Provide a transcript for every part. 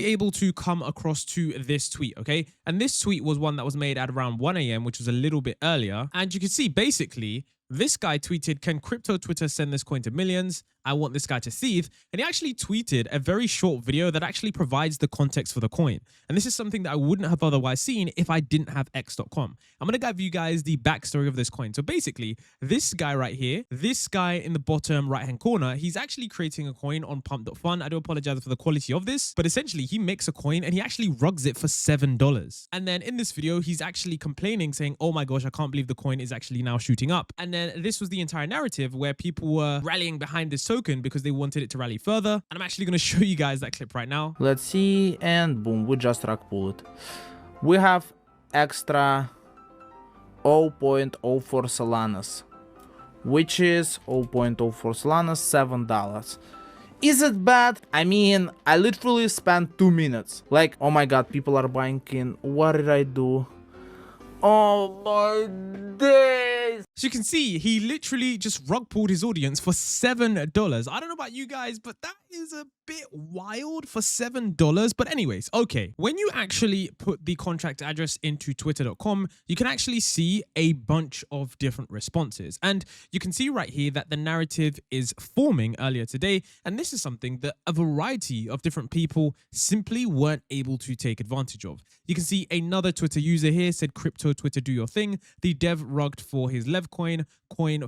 able to come across to this tweet, okay? And this tweet was one that was made at around 1 a.m., which was a little bit earlier. And you can see basically this guy tweeted, "Can crypto Twitter send this coin to millions? I want this guy to thieve." And he actually tweeted a very short video that actually provides the context for the coin. And this is something that I wouldn't have otherwise seen if I didn't have x.com. I'm going to give you guys the backstory of this coin. So basically, this guy right here, this guy in the bottom right-hand corner, he's actually creating a coin on pump.fun. I do apologize for the quality of this, but essentially he makes a coin and he actually rugs it for $7. And then in this video, he's actually complaining, saying, "Oh my gosh, I can't believe the coin is actually now shooting up." And then this was the entire narrative where people were rallying behind this token because they wanted it to rally further. And I'm actually going to show you guys that clip right now. Let's see, and boom, we just rug pull it. We have extra 0.04 Solanas, which is 0.04 Solanas, $7. Is it bad? I mean, I literally spent 2 minutes. Like, oh my god, people are buying in. What did I do? Oh my days! So you can see, he literally just rug pulled his audience for $7. I don't know about you guys, but that is a bit wild for $7. But anyways, okay, when you actually put the contract address into twitter.com, you can actually see a bunch of different responses. And you can see right here that the narrative is forming earlier today. And this is something that a variety of different people simply weren't able to take advantage of. You can see another Twitter user here said, "Crypto Twitter, do your thing." The dev rugged for his Lev coin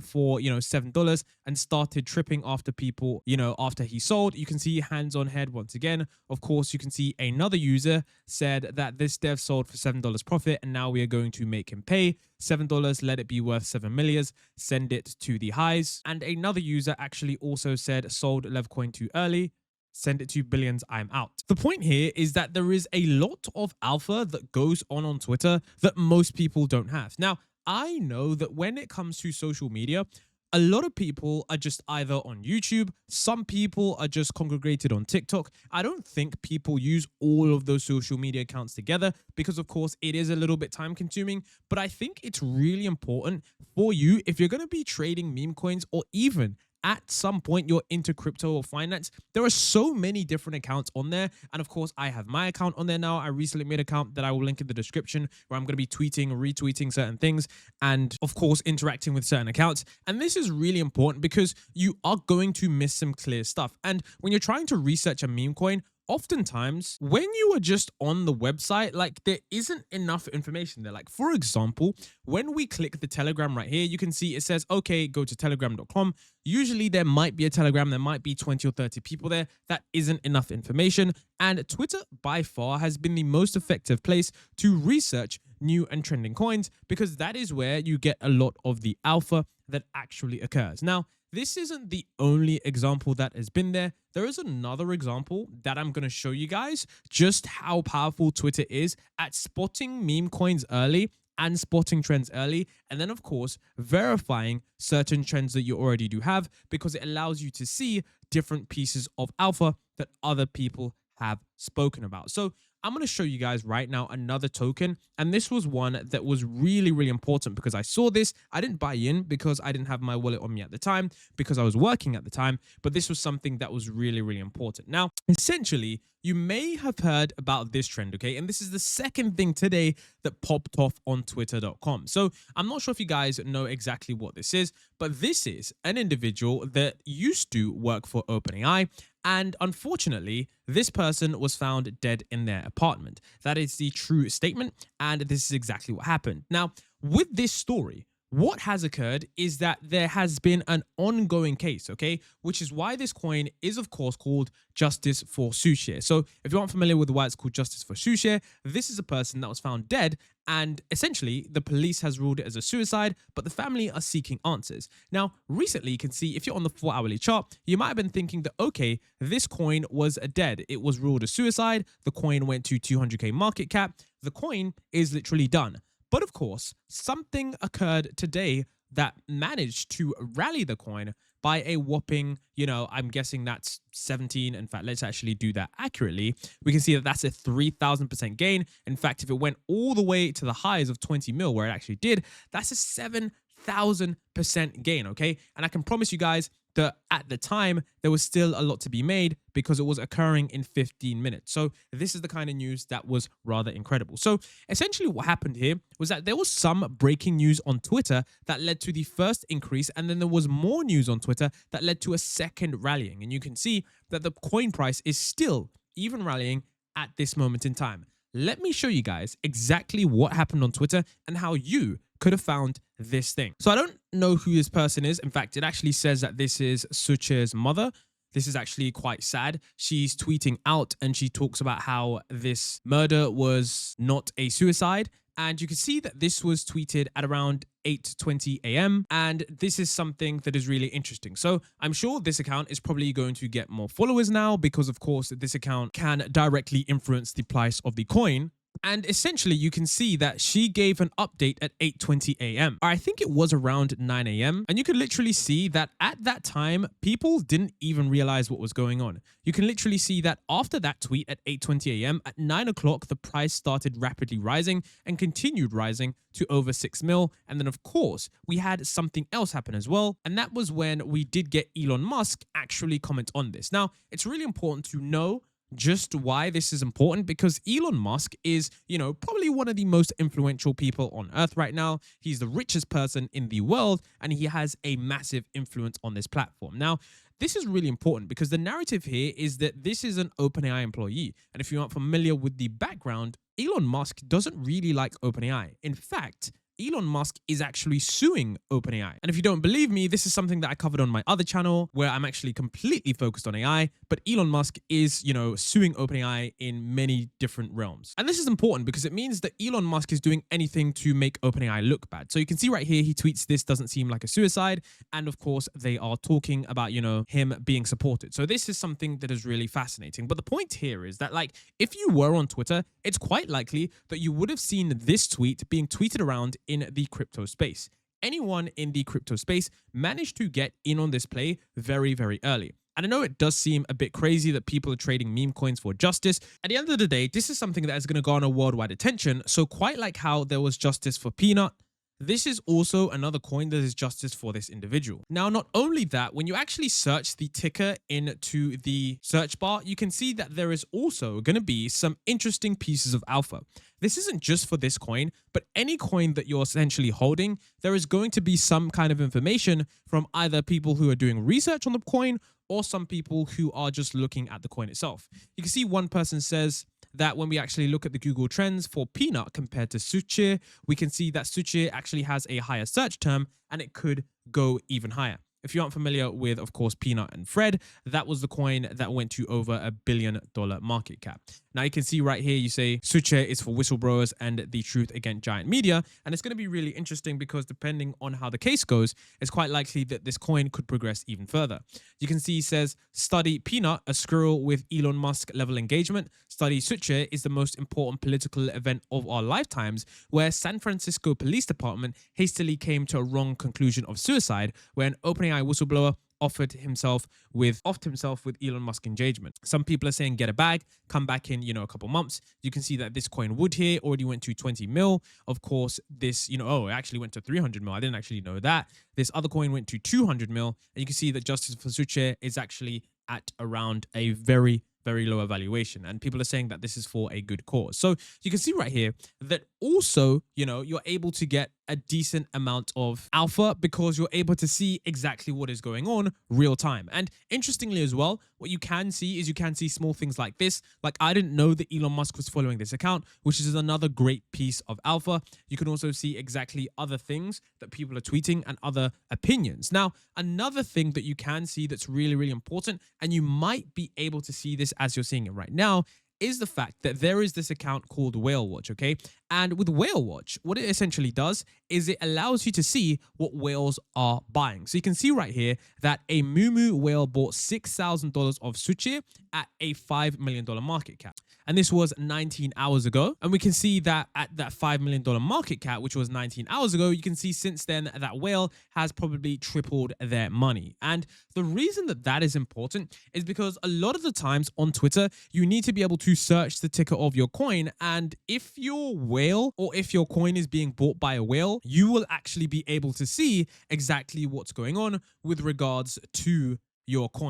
for, $7 and started tripping after people, after he sold. You can see hands on head once again. Of course, you can see another user said that this dev sold for $7 profit and now we are going to make him pay $7. Let it be worth 7 million. Send it to the highs. And another user actually also said, "Sold Lev coin too early. Send it to billions, I'm out." The point here is that there is a lot of alpha that goes on Twitter that most people don't have. Now, I know that when it comes to social media, a lot of people are just either on YouTube. Some people are just congregated on TikTok. I don't think people use all of those social media accounts together because, of course, it is a little bit time consuming. But I think it's really important for you, if you're going to be trading meme coins, or even at some point you're into crypto or finance, there are so many different accounts on there. And of course, I have my account on there now. I recently made an account that I will link in the description where I'm going to be tweeting, retweeting certain things, and of course, interacting with certain accounts. And this is really important because you are going to miss some clear stuff. And when you're trying to research a meme coin, oftentimes when you are just on the website, like, there isn't enough information there. Like, for example, when we click the Telegram right here, you can see it says, okay, go to telegram.com. Usually there might be a Telegram, there might be 20 or 30 people there. That isn't enough information. And Twitter by far has been the most effective place to research new and trending coins because that is where you get a lot of the alpha that actually occurs. Now, this isn't the only example that has been there. There is another example that I'm going to show you guys just how powerful Twitter is at spotting meme coins early and spotting trends early. And then, of course, verifying certain trends that you already do have because it allows you to see different pieces of alpha that other people have spoken about. So I'm going to show you guys right now another token. And this was one that was really, really important because I saw this. I didn't buy in because I didn't have my wallet on me at the time because I was working at the time. But this was something that was really, really important. Now, essentially, you may have heard about this trend, okay? And this is the second thing today that popped off on twitter.com. So I'm not sure if you guys know exactly what this is, but this is an individual that used to work for OpenAI. And unfortunately, this person was found dead in their apartment. That is the true statement. And this is exactly what happened. Now, with this story, what has occurred is that there has been an ongoing case, okay? Which is why this coin is, of course, called Justice for Sushi. So if you aren't familiar with why it's called Justice for Sushi, this is a person that was found dead, and essentially the police has ruled it as a suicide, but the family are seeking answers. Now, recently, you can see if you're on the 4-hourly chart, you might have been thinking that, okay, this coin was dead. It was ruled a suicide. The coin went to 200K market cap. The coin is literally done. But of course, something occurred today that managed to rally the coin by a whopping, I'm guessing that's 17. In fact, let's actually do that accurately. We can see that that's a 3,000% gain. In fact, if it went all the way to the highs of 20 mil, where it actually did, that's a 7,000% gain, okay? And I can promise you guys, that at the time, there was still a lot to be made because it was occurring in 15 minutes. So this is the kind of news that was rather incredible. So essentially what happened here was that there was some breaking news on Twitter that led to the first increase, and then there was more news on Twitter that led to a second rallying. And you can see that the coin price is still even rallying at this moment in time. Let me show you guys exactly what happened on Twitter and how you could have found this thing. So I don't know who this person is. In fact, it actually says that this is Sushi's mother. This is actually quite sad. She's tweeting out and she talks about how this murder was not a suicide. And you can see that this was tweeted at around 8:20 a.m. And this is something that is really interesting. So I'm sure this account is probably going to get more followers now because, of course, this account can directly influence the price of the coin. And essentially, you can see that she gave an update at 8:20 a.m. I think it was around 9 a.m. And you can literally see that at that time, people didn't even realize what was going on. You can literally see that after that tweet at 8:20 a.m., at 9 o'clock, the price started rapidly rising and continued rising to over 6 mil. And then, of course, we had something else happen as well. And that was when we did get Elon Musk actually comment on this. Now, it's really important to know just why this is important, because Elon Musk is, probably one of the most influential people on earth right now. He's the richest person in the world, and he has a massive influence on this platform. Now, this is really important because the narrative here is that this is an OpenAI employee. And if you aren't familiar with the background, Elon Musk doesn't really like OpenAI. In fact, Elon Musk is actually suing OpenAI. And if you don't believe me, this is something that I covered on my other channel where I'm actually completely focused on AI, but Elon Musk is, suing OpenAI in many different realms. And this is important because it means that Elon Musk is doing anything to make OpenAI look bad. So you can see right here, he tweets, "This doesn't seem like a suicide." And of course, they are talking about, him being supported. So this is something that is really fascinating. But the point here is that, if you were on Twitter, it's quite likely that you would have seen this tweet being tweeted around in the crypto space. Anyone in the crypto space managed to get in on this play very, very early. And I know it does seem a bit crazy that people are trading meme coins for justice. At the end of the day, this is something that is going to garner worldwide attention. So quite like how there was justice for Peanut, this is also another coin that is justice for this individual. Now, not only that, when you actually search the ticker into the search bar, you can see that there is also going to be some interesting pieces of alpha. This isn't just for this coin, but any coin that you're essentially holding, there is going to be some kind of information from either people who are doing research on the coin or some people who are just looking at the coin itself. You can see one person says that when we actually look at the Google Trends for Peanut compared to Sushi, we can see that Sushi actually has a higher search term and it could go even higher. If you aren't familiar with, of course, Peanut and Fred, that was the coin that went to over $1 billion market cap. Now you can see right here, you say Sushi is for whistleblowers and the truth against giant media. And it's going to be really interesting because depending on how the case goes, it's quite likely that this coin could progress even further. You can see he says, study Peanut, a squirrel with Elon Musk level engagement. Study Sushi is the most important political event of our lifetimes, where San Francisco Police Department hastily came to a wrong conclusion of suicide, where an OpenAI whistleblower offed himself with Elon Musk engagement. Some people are saying get a bag, come back in, a couple months. You can see that this coin Wood here already went to 20 mil. Of course, this, it actually went to 300 mil. I didn't actually know that. This other coin went to 200 mil. And you can see that Justice for Sushi is actually at around a very, very low valuation. And people are saying that this is for a good cause. So you can see right here that also, you're able to get a decent amount of alpha because you're able to see exactly what is going on real time. And interestingly as well, what you can see is you can see small things like this. Like I didn't know that Elon Musk was following this account, which is another great piece of alpha. You can also see exactly other things that people are tweeting and other opinions. Now, another thing that you can see that's really, really important, and you might be able to see this as you're seeing it right now, is the fact that there is this account called Whale Watch, okay? And with Whale Watch, what it essentially does is it allows you to see what whales are buying. So you can see right here that a Moo whale bought $6,000 of Sushi at a $5 million market cap. And this was 19 hours ago. And we can see that at that $5 million market cap, which was 19 hours ago, you can see since then that whale has probably tripled their money. And the reason that that is important is because a lot of the times on Twitter, you need to be able to to search the ticker of your coin. And if your whale or if your coin is being bought by a whale, you will actually be able to see exactly what's going on with regards to your coin.